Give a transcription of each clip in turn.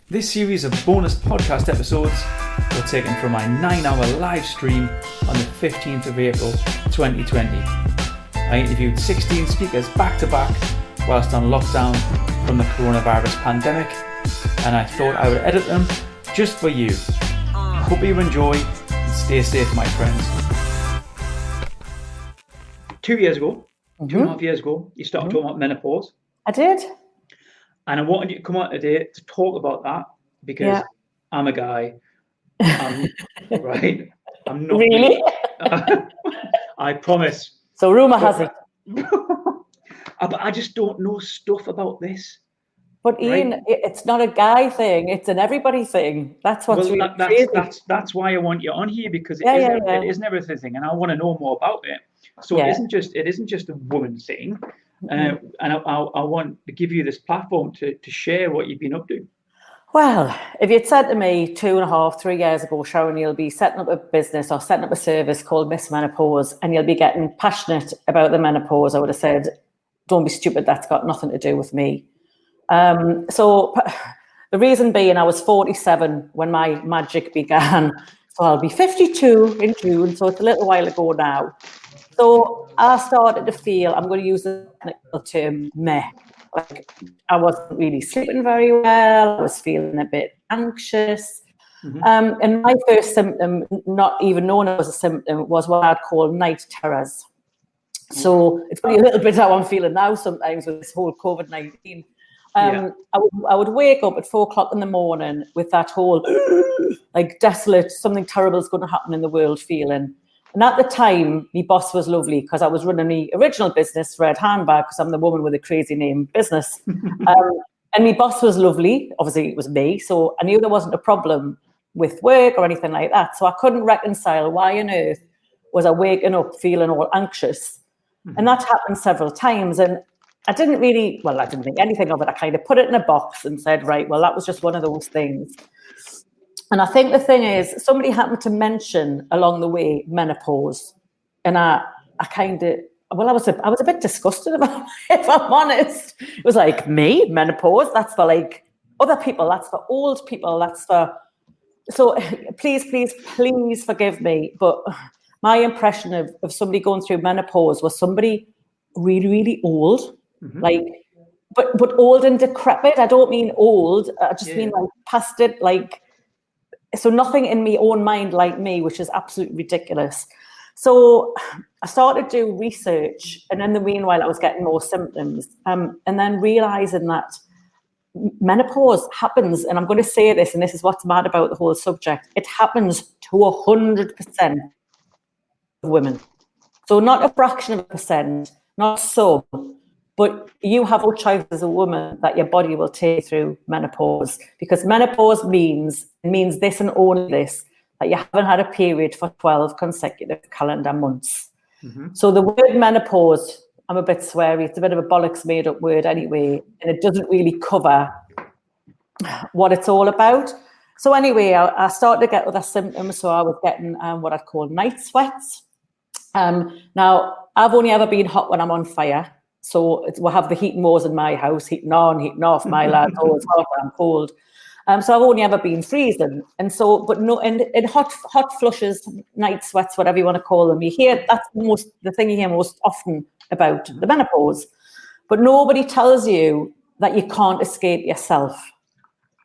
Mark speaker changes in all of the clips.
Speaker 1: This series of bonus podcast episodes were taken from my 9-hour live stream on the 15th of April 2020. I interviewed 16 speakers back to back whilst on lockdown from the coronavirus pandemic, and I thought I would edit them just for you. Hope you enjoy and stay safe, my friends. 2 years ago, 2.5 years ago, you started talking about menopause.
Speaker 2: I did.
Speaker 1: And I wanted you to come out today to talk about that because I'm a guy. Right? I'm not
Speaker 2: really.
Speaker 1: I promise.
Speaker 2: So rumor has it.
Speaker 1: But I just don't know stuff about this.
Speaker 2: But Ian, right? It's not a guy thing; it's an everybody thing. That's what's really crazy.
Speaker 1: That's why I want you on here, because it is an everything thing, and I want to know more about it. So it isn't just a woman thing. And I want to give you this platform to share what you've been up to.
Speaker 2: Well, if you'd said to me 2.5, 3 years ago, Sharon, you'll be setting up a business or setting up a service called Miss Menopause, and you'll be getting passionate about the menopause, I would have said, don't be stupid, that's got nothing to do with me. So the reason being, I was 47 when my magic began. So I'll be 52 in June, so it's a little while ago now. So I started to feel, I'm going to use the technical term, meh. Like I wasn't really sleeping very well. I was feeling a bit anxious. And my first symptom, not even known as a symptom, was what I'd call night terrors. So it's probably a little bit how I'm feeling now sometimes with this whole COVID-19. I would wake up at 4:00 in the morning with that whole like desolate, something terrible is going to happen in the world feeling. And at the time, my boss was lovely because I was running my original business, Red Handbag, because I'm the woman with a crazy name business. And my boss was lovely. Obviously, it was me. So I knew there wasn't a problem with work or anything like that. So I couldn't reconcile why on earth was I waking up feeling all anxious. And that happened several times. And I didn't think anything of it. I kind of put it in a box and said, right, well, that was just one of those things. And I think the thing is, somebody happened to mention along the way menopause, and I was a bit disgusted about it, if I'm honest. It was like, me, menopause? That's for like other people. That's for old people. So please forgive me. But my impression of somebody going through menopause was somebody really, really old, like, but old and decrepit. I don't mean old. I just mean like past it, like. So nothing in my own mind like me, which is absolutely ridiculous. So I started to do research, and in the meanwhile, I was getting more symptoms, and then realizing that menopause happens, and I'm going to say this, and this is what's mad about the whole subject, it happens to 100% of women. So not a fraction of a percent, not some, but you have a choice as a woman that your body will take through menopause, because menopause means this and only this, that you haven't had a period for 12 consecutive calendar months. So the word menopause, I'm a bit sweary, it's a bit of a bollocks made up word anyway, and it doesn't really cover what it's all about. So anyway, I started to get other symptoms. So I was getting what I'd call night sweats. Now, I've only ever been hot when I'm on fire. So we'll have the heating wars in my house, heating on, heating off, my lads, always hot when I'm cold. So I've only ever been freezing. And so, but no, in hot flushes, night sweats, whatever you want to call them, that's the thing you hear most often about the menopause. But nobody tells you that you can't escape yourself.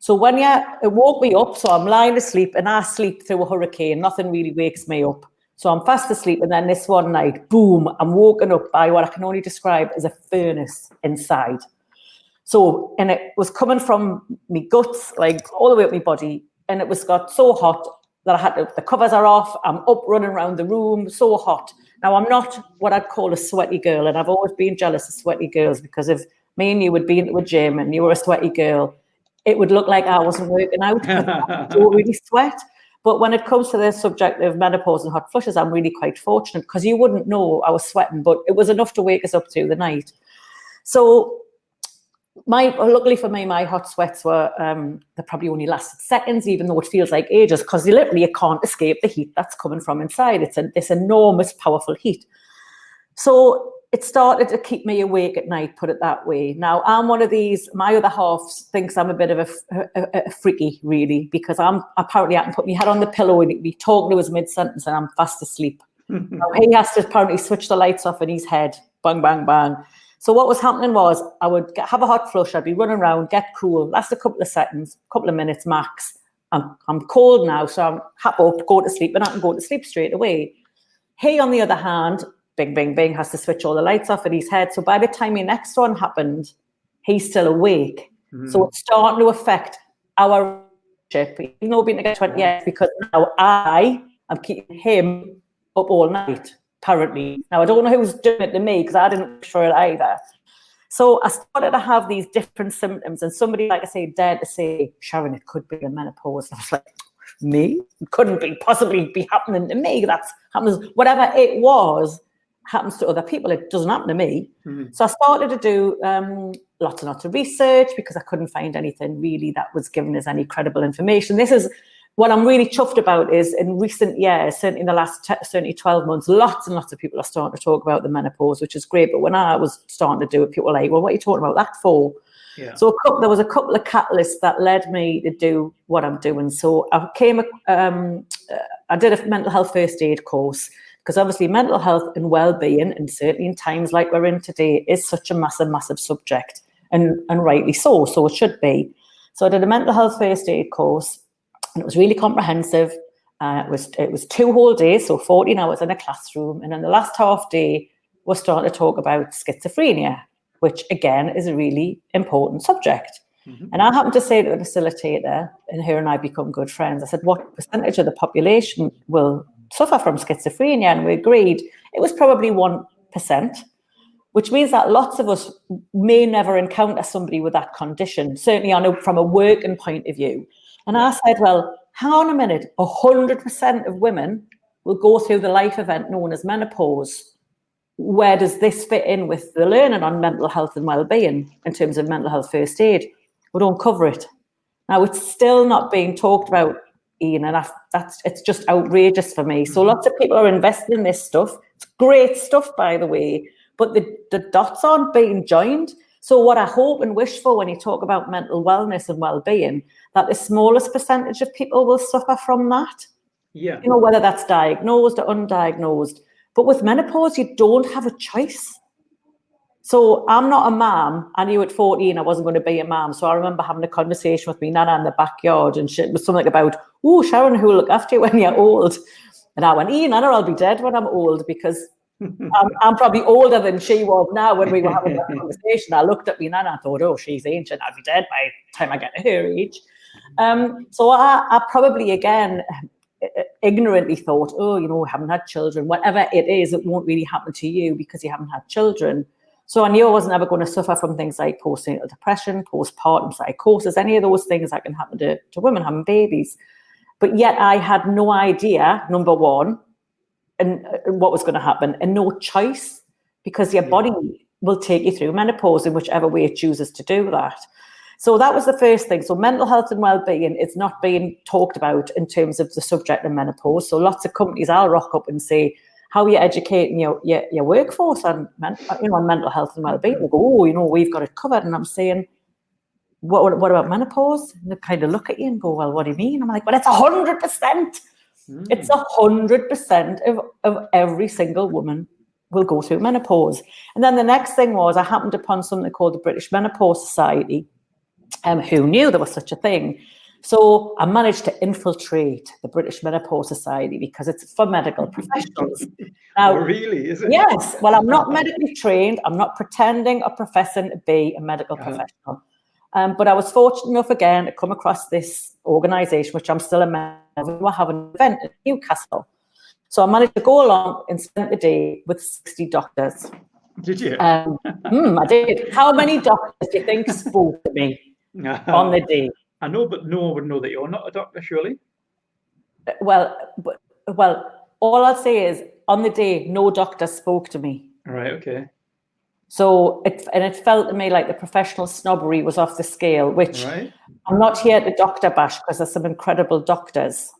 Speaker 2: So it woke me up, so I'm lying asleep and I sleep through a hurricane. Nothing really wakes me up. So I'm fast asleep, and then this one night, boom, I'm woken up by what I can only describe as a furnace inside. So, and it was coming from my guts, like all the way up my body, and it got so hot that the covers are off, I'm up running around the room, so hot. Now, I'm not what I'd call a sweaty girl, and I've always been jealous of sweaty girls, because if me and you would be into a gym and you were a sweaty girl, it would look like I wasn't working out because I don't really sweat. But when it comes to the subject of menopause and hot flushes, I'm really quite fortunate, because you wouldn't know I was sweating, but it was enough to wake us up through the night. So luckily for me, my hot sweats were, they probably only lasted seconds, even though it feels like ages, because you can't escape the heat that's coming from inside. It's this enormous, powerful heat. So it started to keep me awake at night, put it that way. Now, I'm one of these, my other half thinks I'm a bit of a freaky, really, because I can put my head on the pillow and be talking to his mid-sentence and I'm fast asleep. Now, he has to apparently switch the lights off in his head, bang, bang, bang. So what was happening was I would have a hot flush, I'd be running around, get cool, last a couple of seconds, couple of minutes max. I'm cold now, so I'm happy up, go to sleep, and I can go to sleep straight away. He, on the other hand, bing, bing, bing, has to switch all the lights off in his head. So by the time the next one happened, he's still awake. So it's starting to affect our relationship, even though we've been together 20 years, because now I am keeping him up all night, apparently. Now, I don't know who's doing it to me, because I didn't wish for it either. So I started to have these different symptoms, and somebody, like I say, dared to say, Sharon, it could be a menopause. And I was like, me? It couldn't possibly be happening to me. That happens, whatever it was, happens to other people. It doesn't happen to me. So I started to do lots and lots of research, because I couldn't find anything really that was giving us any credible information. This is what I'm really chuffed about, is in recent years, certainly in the last 12 months, lots and lots of people are starting to talk about the menopause, which is great. But when I was starting to do it, people were like, well, what are you talking about that for? Yeah. So there was a couple of catalysts that led me to do what I'm doing. So I did a mental health first aid course, because obviously mental health and well-being, and certainly in times like we're in today, is such a massive, massive subject, and rightly so it should be. So I did a mental health first aid course, and it was really comprehensive. It was 2 whole days, so 14 hours in a classroom, and in the last half day, we're starting to talk about schizophrenia, which again is a really important subject. And I happened to say to the facilitator, and her and I become good friends, I said, what percentage of the population will suffer from schizophrenia? And we agreed it was probably 1%, which means that lots of us may never encounter somebody with that condition. Certainly, I know from a working point of view. And I said, well, hang on a minute, 100% of women will go through the life event known as menopause. Where does this fit in with the learning on mental health and well-being in terms of mental health first aid? We don't cover it. Now, it's still not being talked about, Ian, and it's just outrageous for me. So lots of people are investing in this stuff. It's great stuff, by the way, but the dots aren't being joined. So what I hope and wish for when you talk about mental wellness and well-being, that the smallest percentage of people will suffer from that. Yeah. You know, whether that's diagnosed or undiagnosed. But with menopause, you don't have a choice. So I'm not a mum. I knew at 14 I wasn't going to be a mum. So I remember having a conversation with me nana in the backyard, and it was something about, oh, Sharon, who will look after you when you're old? And I went, Nana, I'll be dead when I'm old, because I'm probably older than she was now when we were having that conversation. I looked at me nana and thought, oh, she's ancient. I'll be dead by the time I get to her age. So I probably, again, ignorantly thought, oh, you know, we haven't had children. Whatever it is, it won't really happen to you because you haven't had children. So I knew I wasn't ever going to suffer from things like postnatal depression, postpartum psychosis, any of those things that can happen to women having babies. But yet I had no idea, number one, and what was going to happen, and no choice, because your body will take you through menopause in whichever way it chooses to do that. So that was the first thing. So mental health and well-being is not being talked about in terms of the subject of menopause. So lots of companies, I'll rock up and say, how are you educating your workforce on, on mental health and well-being? They go, oh, we've got it covered. And I'm saying, what about menopause? And they kind of look at you and go, well, what do you mean? I'm like, well, it's 100%. It's 100% of every single woman will go through menopause. And then the next thing was, I happened upon something called the British Menopause Society. Who knew there was such a thing? So I managed to infiltrate the British Menopause Society because it's for medical professionals. Now,
Speaker 3: really, is it?
Speaker 2: Yes. Well, I'm not medically trained. I'm not pretending or professing to be a medical professional. But I was fortunate enough, again, to come across this organisation, which I'm still a member of. We were having an event in Newcastle. So I managed to go along and spend the day with 60 doctors.
Speaker 3: Did you?
Speaker 2: I did. How many doctors do you think spoke to me on the day?
Speaker 3: I know, but no one would know that you're not a doctor, surely.
Speaker 2: Well, all I'll say is, on the day, no doctor spoke to me.
Speaker 3: Right, okay.
Speaker 2: So it felt to me like the professional snobbery was off the scale, which I'm not here to doctor bash, because there's some incredible doctors.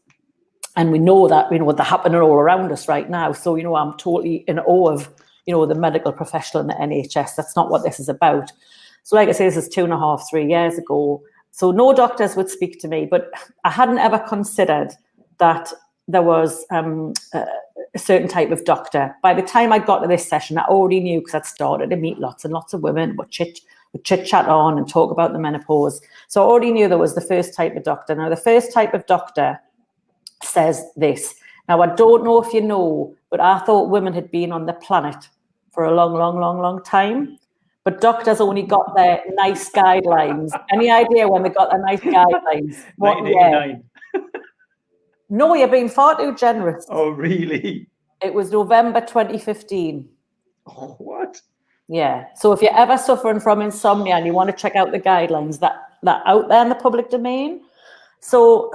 Speaker 2: And we know that, they're happening all around us right now. So, I'm totally in awe of, the medical professional in the NHS. That's not what this is about. So like I say, this is 2.5, 3 years ago. So no doctors would speak to me, but I hadn't ever considered that there was a certain type of doctor. By the time I got to this session, I already knew, because I'd started to meet lots and lots of women, would chit-chat on and talk about the menopause. So I already knew there was the first type of doctor. Now, the first type of doctor says this. Now, I don't know if you know, but I thought women had been on the planet for a long, long, long, long time. But doctors only got their nice guidelines. Any idea when they got their nice guidelines?
Speaker 3: 1989.
Speaker 2: No, you're being far too generous.
Speaker 3: Oh, really?
Speaker 2: It was November 2015.
Speaker 3: Oh, what?
Speaker 2: Yeah. So if you're ever suffering from insomnia and you want to check out the guidelines that out there in the public domain. So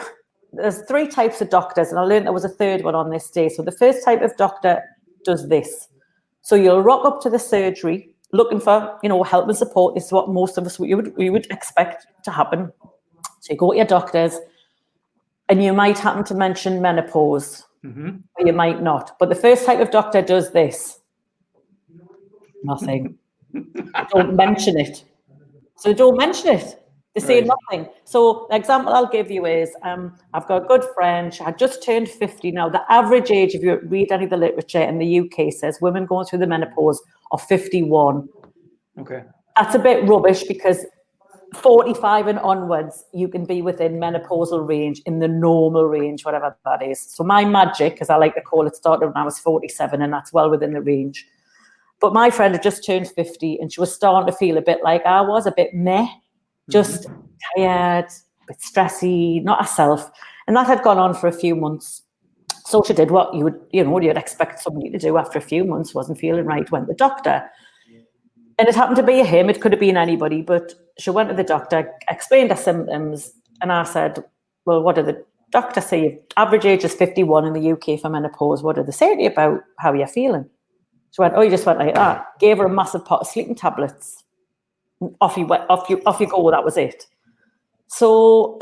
Speaker 2: there's 3 types of doctors, and I learned there was a third one on this day. So the first type of doctor does this. So you'll rock up to the surgery looking for, help and support. This is what most of us we would expect to happen. So you go to your doctors, and you might happen to mention menopause, or you might not. But the first type of doctor does this. Nothing. Don't mention it. So don't mention it. They say nothing. So the example I'll give you is, I've got a good friend. She had just turned 50 now. The average age, if you read any of the literature in the UK, says women going through the menopause are 51.
Speaker 3: Okay.
Speaker 2: That's a bit rubbish, because 45 and onwards, you can be within menopausal range, in the normal range, whatever that is. So my magic, as I like to call it, started when I was 47, and that's well within the range. But my friend had just turned 50, and she was starting to feel a bit like I was, a bit meh, just tired, a bit stressy, not herself. And that had gone on for a few months. So she did what you'd expect somebody to do after a few months, wasn't feeling right, went to the doctor. And it happened to be a him, it could have been anybody, but she went to the doctor, explained her symptoms, and I said, well, what did the doctor say? Average age is 51 in the UK for menopause. What did they say to you about how you're feeling? She went, oh, you just went like that. Gave her a massive pot of sleeping tablets. Off you go, that was it. So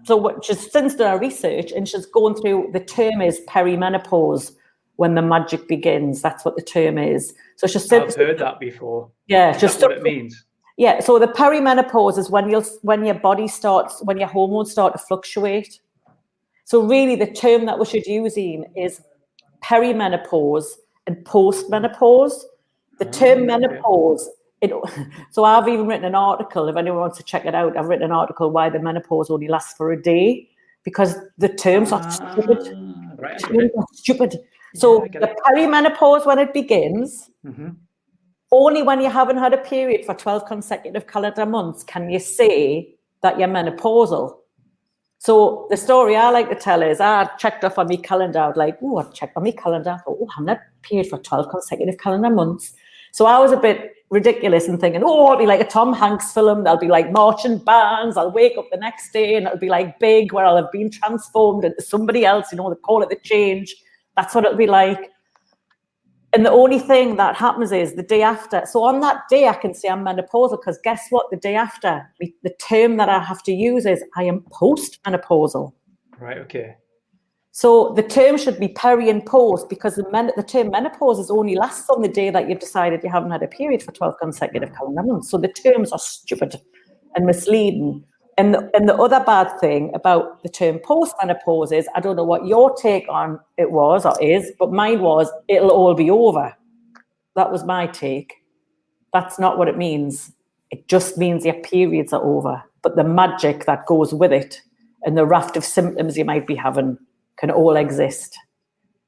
Speaker 2: what she's since done her research, and she's going through, the term is perimenopause, when the magic begins. That's what the term is. So I've
Speaker 3: heard that before.
Speaker 2: Yeah,
Speaker 3: just what it means.
Speaker 2: Yeah, so the perimenopause is when your body starts, when your hormones start to fluctuate. So really, the term that we should use is perimenopause and postmenopause. The term menopause. So I've even written an article, if anyone wants to check it out, I've written an article why the menopause only lasts for a day, because the terms are stupid.
Speaker 3: Right,
Speaker 2: terms are stupid. So the perimenopause, when it begins, only when you haven't had a period for 12 consecutive calendar months can you say that you're menopausal. So the story I like to tell is, I checked off on my calendar, I was like, I checked on my calendar, I thought, I haven't had a period for 12 consecutive calendar months. So I was a bit ridiculous and thinking, it'll be like a Tom Hanks film. There'll be like marching bands. I'll wake up the next day and it'll be like Big, where I'll have been transformed into somebody else. They call it the change. That's what it'll be like. And the only thing that happens is the day after. So on that day, I can say I'm menopausal, because guess what? The day after, the term that I have to use is I am postmenopausal.
Speaker 3: Right, okay.
Speaker 2: So the term should be peri and post, because the term menopause only lasts on the day that you've decided you haven't had a period for 12 consecutive calendar months. So the terms are stupid and misleading. And the other bad thing about the term postmenopause is, I don't know what your take on it was or is, but mine was, it'll all be over. That was my take. That's not what it means. It just means your periods are over. But the magic that goes with it and the raft of symptoms you might be having can all exist.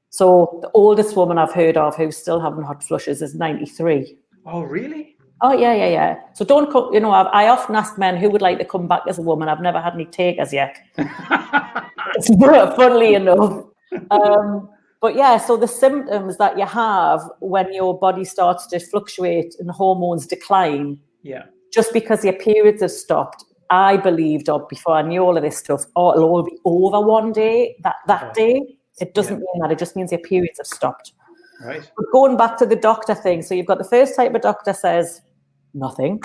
Speaker 2: So the oldest woman I've heard of who's still having hot flushes is 93.
Speaker 3: Oh, really?
Speaker 2: Oh, yeah. So don't come, I often ask men who would like to come back as a woman. I've never had any takers yet. It's funnily enough. But yeah, so the symptoms that you have when your body starts to fluctuate and hormones decline, just because your periods have stopped, I believed, or before I knew all of this stuff, it'll all be over one day, that day. It doesn't mean that. It just means your periods have stopped.
Speaker 3: Right.
Speaker 2: But going back to the doctor thing, so you've got the first type of doctor says nothing,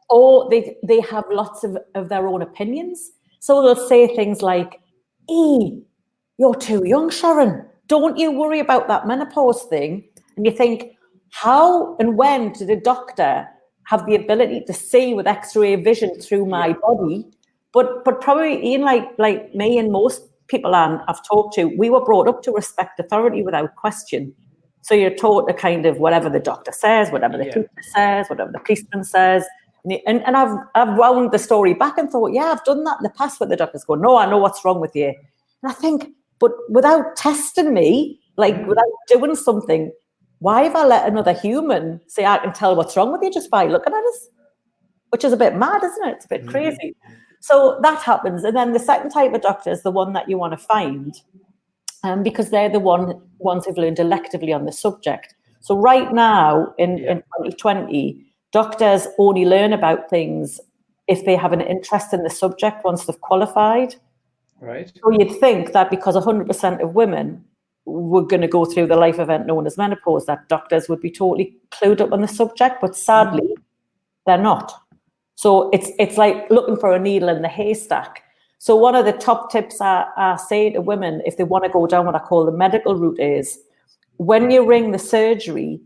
Speaker 2: or they have lots of their own opinions. So they'll say things like, you're too young, Sharon. Don't you worry about that menopause thing. And you think, how and when did a doctor have the ability to see with X-ray vision through my body? But probably, Ian, like me and most people I've talked to, we were brought up to respect authority without question. So you're taught to kind of whatever the doctor says, whatever the teacher says, whatever the policeman says. And I've wound the story back and thought, yeah, I've done that in the past where the doctors go, no, I know what's wrong with you. And I think, but without testing me, like without doing something, why have I let another human say I can tell what's wrong with you just by looking at us? Which is a bit mad, isn't it? It's a bit crazy. So that happens. And then the second type of doctor is the one that you want to find, because they're the ones who've learned electively on the subject. So right now in 2020, doctors only learn about things if they have an interest in the subject once they've qualified.
Speaker 3: Right.
Speaker 2: So you'd think that because 100% of women were going to go through the life event known as menopause, that doctors would be totally clued up on the subject, but sadly, they're not. So it's like looking for a needle in the haystack. So one of the top tips I say to women, if they want to go down what I call the medical route, is when you ring the surgery,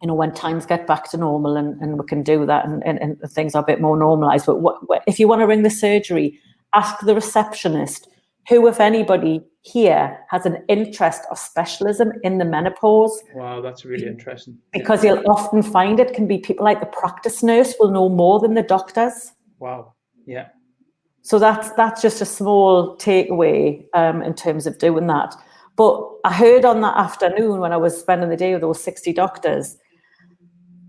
Speaker 2: you know, when times get back to normal and we can do that and things are a bit more normalized. But if you want to ring the surgery, ask the receptionist who, if anybody here, has an interest or specialism in the menopause.
Speaker 3: Wow, that's really interesting.
Speaker 2: Because you'll often find it can be people like the practice nurse will know more than the doctors.
Speaker 3: Wow, yeah.
Speaker 2: So that's just a small takeaway in terms of doing that. But I heard on that afternoon when I was spending the day with those 60 doctors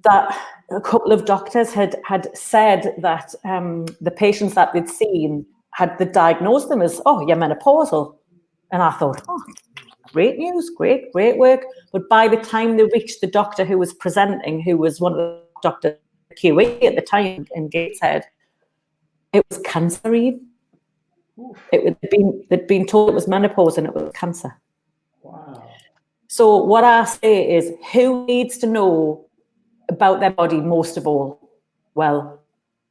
Speaker 2: that a couple of doctors had said that the patients that they'd seen had diagnosed them as, oh, you're menopausal. And I thought, oh, great news, great work. But by the time they reached the doctor who was presenting, who was one of the doctors QA at the time in Gateshead, it was cancer. They'd been told it was menopause and it was cancer.
Speaker 3: Wow. So
Speaker 2: what I say is, who needs to know about their body most of all? Well,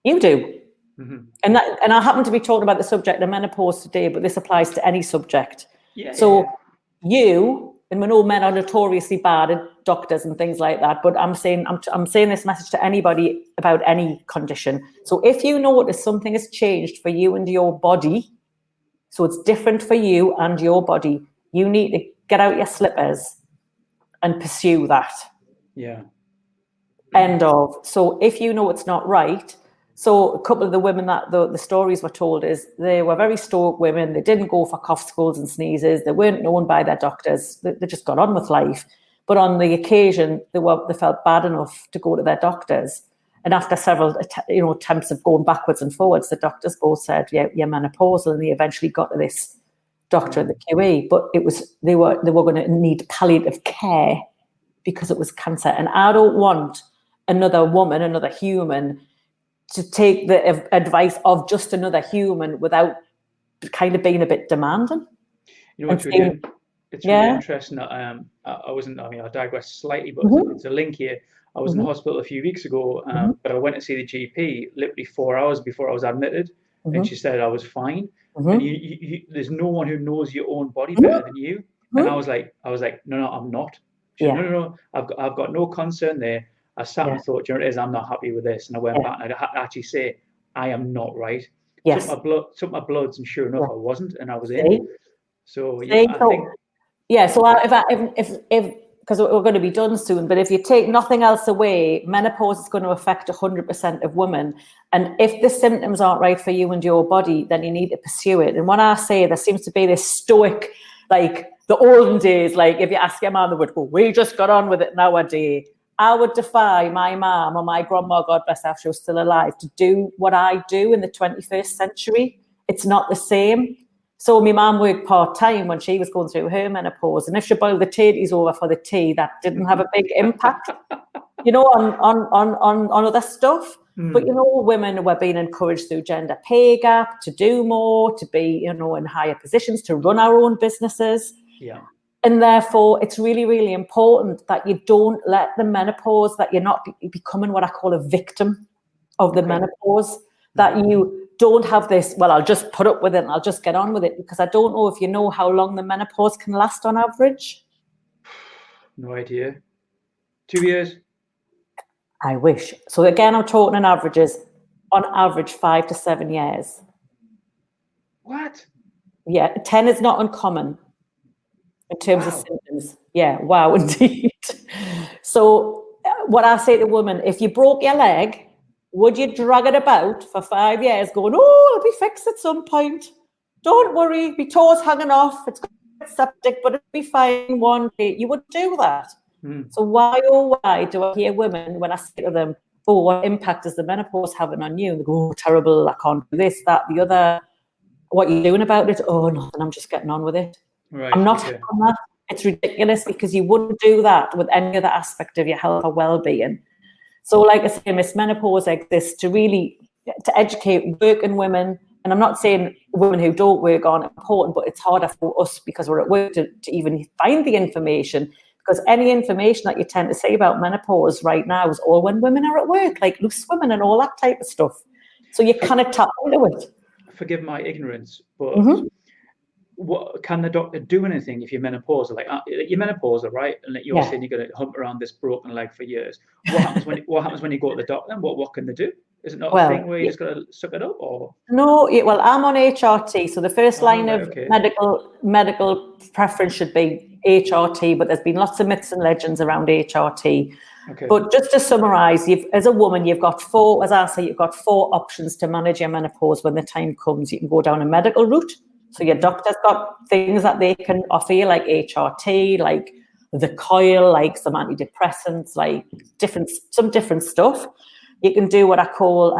Speaker 2: you do. Mm-hmm. And I happen to be talking about the subject of menopause today, but this applies to any subject. You, and we know men are notoriously bad at doctors and things like that, but I'm saying this message to anybody about any condition. So if you notice something has changed for you and your body, so it's different for you and your body, you need to get out your slippers and pursue that.
Speaker 3: Yeah.
Speaker 2: End of. So if you know it's not right, so a couple of the women that the stories were told is they were very stoic women. They didn't go for coughs, colds and sneezes. They weren't known by their doctors. They just got on with life. But on the occasion, they felt bad enough to go to their doctors. And after several attempts of going backwards and forwards, the doctors both said, yeah, you're menopausal. And they eventually got to this doctor at the QA. But they were going to need palliative care because it was cancer. And I don't want another woman, another human, to take the advice of just another human without kind of being a bit demanding.
Speaker 3: You know, it's really interesting that I digress slightly, but it's a link here. I was in the hospital a few weeks ago, but I went to see the GP literally 4 hours before I was admitted, and she said I was fine. And you, there's no one who knows your own body better than you. And I was like, no, I'm not. She said, no, I've got no concern there. I sat and thought, you know what it is, I'm not happy with this. And I went back and I had to actually say, I am not right.
Speaker 2: Yes.
Speaker 3: Took my bloods, and sure enough, I wasn't, and I was in. So I think.
Speaker 2: Yeah. So if because we're going to be done soon, but if you take nothing else away, menopause is going to affect 100% of women. And if the symptoms aren't right for you and your body, then you need to pursue it. And when I say there seems to be this stoic, like the olden days, like if you ask your mom, they would go, we just got on with it nowadays. I would defy my mom or my grandma, God bless her, if she was still alive, to do what I do in the 21st century. It's not the same. So my mum worked part-time when she was going through her menopause. And if she boiled the tatties over for the tea, that didn't have a big impact, on other stuff. But, women were being encouraged through gender pay gap to do more, to be, in higher positions, to run our own businesses.
Speaker 3: Yeah.
Speaker 2: And therefore, it's really, really important that you don't let the menopause, that you're not becoming what I call a victim of the menopause, that you don't have this, well, I'll just put up with it and I'll just get on with it, because I don't know if you know how long the menopause can last on average.
Speaker 3: No idea. 2 years?
Speaker 2: I wish. So again, I'm talking on averages. On average, 5 to 7 years.
Speaker 3: What?
Speaker 2: Yeah, 10 is not uncommon in terms of symptoms. Yeah, wow, indeed. So what I say to women, if you broke your leg, would you drag it about for 5 years going, oh, it'll be fixed at some point. Don't worry, my toe's hanging off. It's got septic, but it'll be fine one day. You wouldn't do that. So why, oh, why do I hear women when I say to them, oh, what impact is the menopause having on you? And they go, oh, terrible, I can't do this, that, the other. What are you doing about it? Oh, nothing, I'm just getting on with it.
Speaker 3: Right,
Speaker 2: I'm not on that. It's ridiculous because you wouldn't do that with any other aspect of your health or well-being. So like I say, Miss Menopause exists to educate working women. And I'm not saying women who don't work aren't important, but it's harder for us because we're at work to even find the information. Because any information that you tend to say about menopause right now is all when women are at work, like loose women and all that type of stuff. So you kind of tap into it.
Speaker 3: Forgive my ignorance, but what can the doctor do anything if you're menopausal? Like you're menopausal, right? And you're saying you're going to hump around this broken leg for years. What happens when you go to the doctor? And what can they do? Is it not a thing where you just got to suck it up, or?
Speaker 2: No, well, I'm on HRT, so the first line of medical preference should be HRT, but there's been lots of myths and legends around HRT.
Speaker 3: Okay.
Speaker 2: But just to summarise, as a woman, you've got four options to manage your menopause when the time comes. You can go down a medical route. So your doctor's got things that they can offer you, like HRT, like the coil, like some antidepressants, like some different stuff. You can do what I call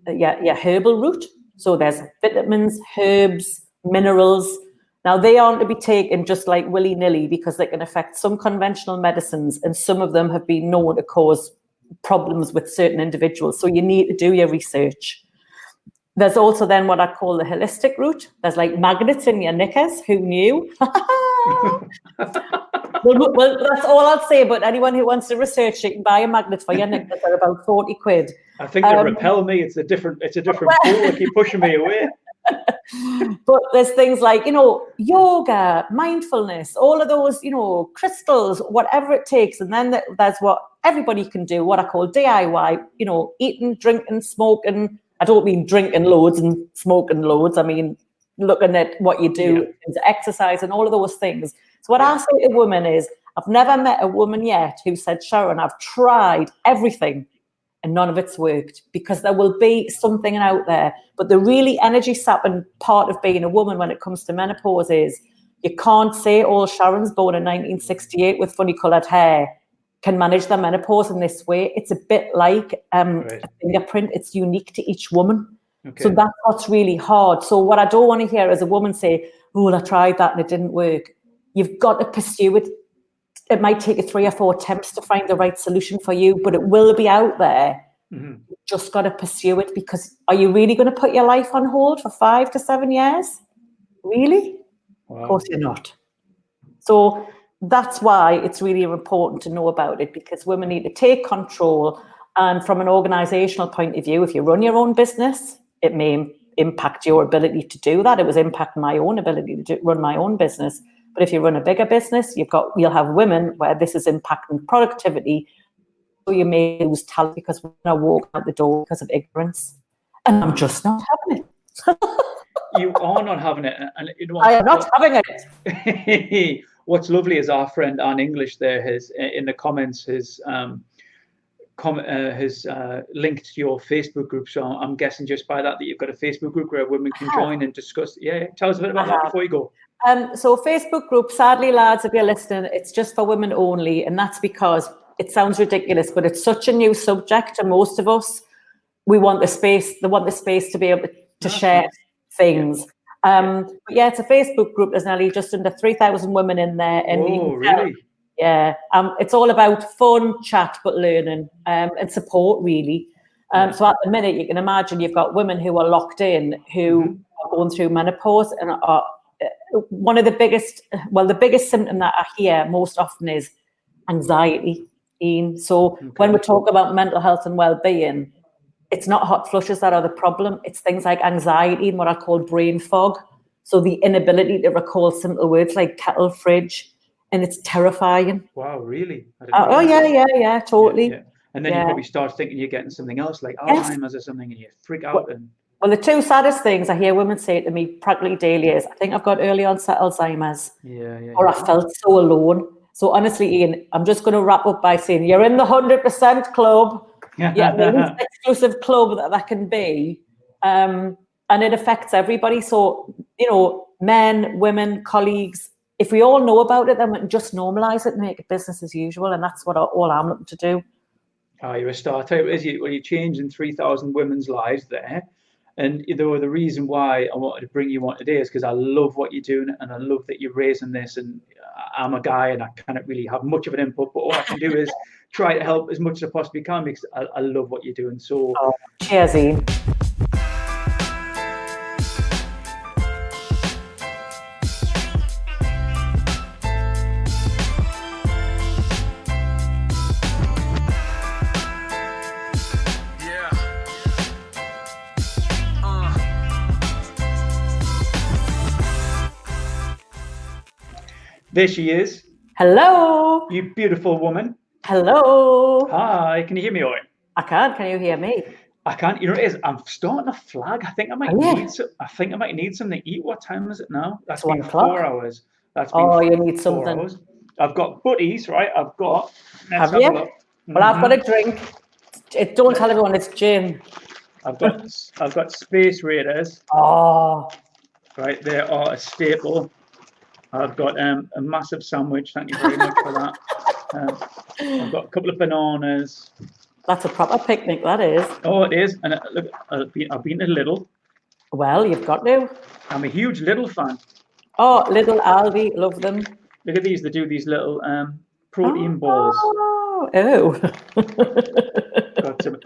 Speaker 2: your herbal route. So there's vitamins, herbs, minerals. Now, they aren't to be taken just like willy-nilly because they can affect some conventional medicines, and some of them have been known to cause problems with certain individuals. So you need to do your research. There's also then what I call the holistic route. There's like magnets in your knickers. Who knew? Well, that's all I'll say. But anyone who wants to research it, you can buy a magnet for your knickers. They're about 40 quid.
Speaker 3: I think they repel me. It's a different pool. If you're pushing me away.
Speaker 2: But there's things like, yoga, mindfulness, all of those, crystals, whatever it takes. And then there's what everybody can do, what I call DIY, eating, drinking, smoking. I don't mean drinking loads and smoking loads. I mean, looking at what you do, exercise and all of those things. So what I say to women is, I've never met a woman yet who said, Sharon, I've tried everything and none of it's worked, because there will be something out there. But the really energy sapping part of being a woman when it comes to menopause is you can't say, oh, Sharon's born in 1968 with funny coloured hair can manage their menopause in this way. It's a bit like a fingerprint. It's unique to each woman. Okay. So that's what's really hard. So what I don't want to hear is a woman say, oh, I tried that and it didn't work. You've got to pursue it. It might take you 3 or 4 attempts to find the right solution for you, but it will be out there. Mm-hmm. You've just got to pursue it, because are you really going to put your life on hold for 5 to 7 years? Really? Wow. Of course you're not. So that's why it's really important to know about it, because women need to take control. And from an organisational point of view, if you run your own business, it may impact your ability to do that. It was impacting my own ability to run my own business. But if you run a bigger business, you'll have women where this is impacting productivity. So you may lose talent because we're going to walk out the door because of ignorance. And I'm just not having it.
Speaker 3: You are not having it. And
Speaker 2: I am not having it.
Speaker 3: What's lovely is our friend Anne English there has, in the comments, has linked to your Facebook group. So I'm guessing just by that you've got a Facebook group where women can join and discuss. Yeah, tell us a bit about that before you go.
Speaker 2: So Facebook group, sadly, lads, if you're listening, it's just for women only. And that's because it sounds ridiculous, but it's such a new subject to most of us. We want the space. They want the space to be able to share things. But it's a Facebook group. There's nearly just under 3,000 women in there. And
Speaker 3: really?
Speaker 2: Yeah. It's all about fun, chat, but learning and support, really. So at the minute, you can imagine you've got women who are locked in, who are going through menopause, and are one of the biggest symptom that I hear most often is anxiety, Ian. So when we talk about mental health and well-being, it's not hot flushes that are the problem. It's things like anxiety and what I call brain fog. So the inability to recall simple words like kettle, fridge. and it's terrifying.
Speaker 3: Wow, really?
Speaker 2: Yeah, totally.
Speaker 3: Yeah. And then you probably start thinking you're getting something else, like Alzheimer's or something, and you freak out.
Speaker 2: Well, the two saddest things I hear women say to me practically daily is, I think I've got early onset Alzheimer's. Or I felt so alone. So honestly, Ian, I'm just going to wrap up by saying you're in the 100% club. Yeah, the least exclusive club that can be. And it affects everybody. So, men, women, colleagues, if we all know about it, then we can just normalise it and make it business as usual. And that's what all I'm looking to do.
Speaker 3: Oh, you're a star. Tell you, you're changing 3,000 women's lives there. And the reason why I wanted to bring you on today is because I love what you're doing, and I love that you're raising this. And I'm a guy, and I can't really have much of an input, but all I can do is try to help as much as I possibly can, because I love what you're doing. So,
Speaker 2: cheers, Ian.
Speaker 3: There she is.
Speaker 2: Hello.
Speaker 3: You beautiful woman.
Speaker 2: Hello.
Speaker 3: Hi. Can you hear me all right?
Speaker 2: I can. Can you hear me?
Speaker 3: I can't. You know what it is? I'm starting to flag. I think I might need something to eat. What time is it now? That's been 4 hours.
Speaker 2: You need something.
Speaker 3: Hours. I've got buddies, right? Have you?
Speaker 2: Well, I've got a drink. Don't tell everyone it's gin.
Speaker 3: I've got Space Raiders.
Speaker 2: Oh.
Speaker 3: Right, they are a staple. I've got a massive sandwich. Thank you very much for that. I've got a couple of bananas.
Speaker 2: That's a proper picnic, that is.
Speaker 3: Oh, it is. And look, I've been to Lidl.
Speaker 2: Well, you've got to. I'm
Speaker 3: a huge Lidl fan.
Speaker 2: Oh, Lidl, Aldi, love them.
Speaker 3: Look at these. They do these little protein balls.
Speaker 2: Oh.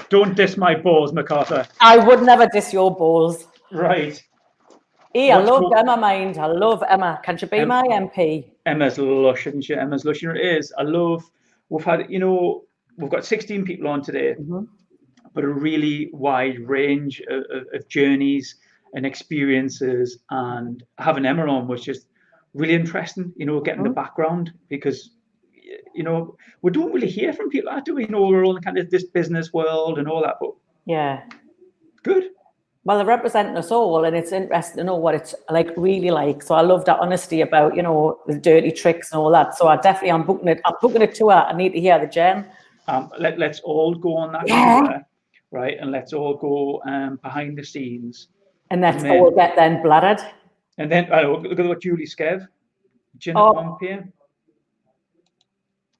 Speaker 3: Don't diss my balls, MacArthur.
Speaker 2: I would never diss your balls.
Speaker 3: Right.
Speaker 2: I love Emma, mind. I love Emma. Can she be my MP?
Speaker 3: Emma's lush, isn't she? Emma's lush. It is. We've got 16 people on today, but a really wide range of journeys and experiences. And having Emma on was just really interesting, getting the background, because, we don't really hear from people, do we? We're all in kind of this business world and all that, but good.
Speaker 2: Well, they're representing us all, and it's interesting to know what it's really like. So I love that honesty about, the dirty tricks and all that. So I'm booking a tour. I need to hear the gem.
Speaker 3: Let's all go on that tour, right? And let's all go behind the scenes.
Speaker 2: And let's all get then bladdered.
Speaker 3: And then look at what Julie Skev, gin at Montpellier.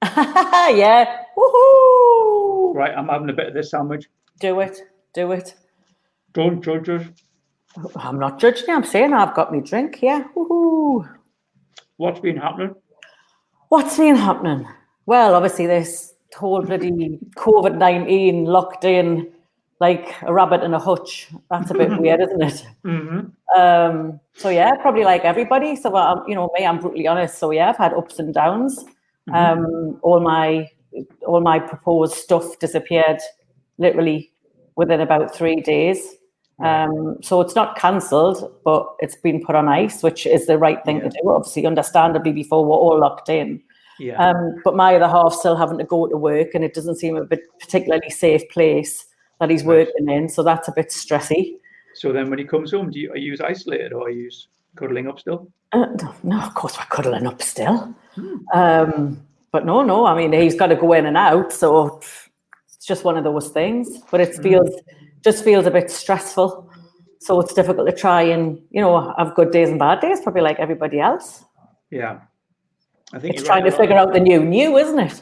Speaker 2: Yeah. Woohoo!
Speaker 3: Right, I'm having a bit of this sandwich.
Speaker 2: Do it.
Speaker 3: Don't judge us.
Speaker 2: I'm not judging you. I'm saying I've got me drink. Yeah. Woohoo!
Speaker 3: What's been happening?
Speaker 2: Well, obviously this whole bloody COVID-19 locked in like a rabbit in a hutch. That's a bit weird, isn't it? So yeah, probably like everybody. So I'm brutally honest. So yeah, I've had ups and downs. All my proposed stuff disappeared literally within about 3 days. So it's not cancelled, but it's been put on ice, which is the right thing to do, obviously, understandably, before we're all locked in. But my other half still having to go to work, and it doesn't seem a particularly safe place that he's working in, so that's a bit stressy.
Speaker 3: So then when he comes home, are you isolated, or are you cuddling up still?
Speaker 2: No, of course we're cuddling up still. But no, I mean, he's got to go in and out, so it's just one of those things. But it feels a bit stressful, so it's difficult to try and have good days and bad days, probably like everybody else.
Speaker 3: Yeah, I think
Speaker 2: it's trying to figure out the new, isn't it?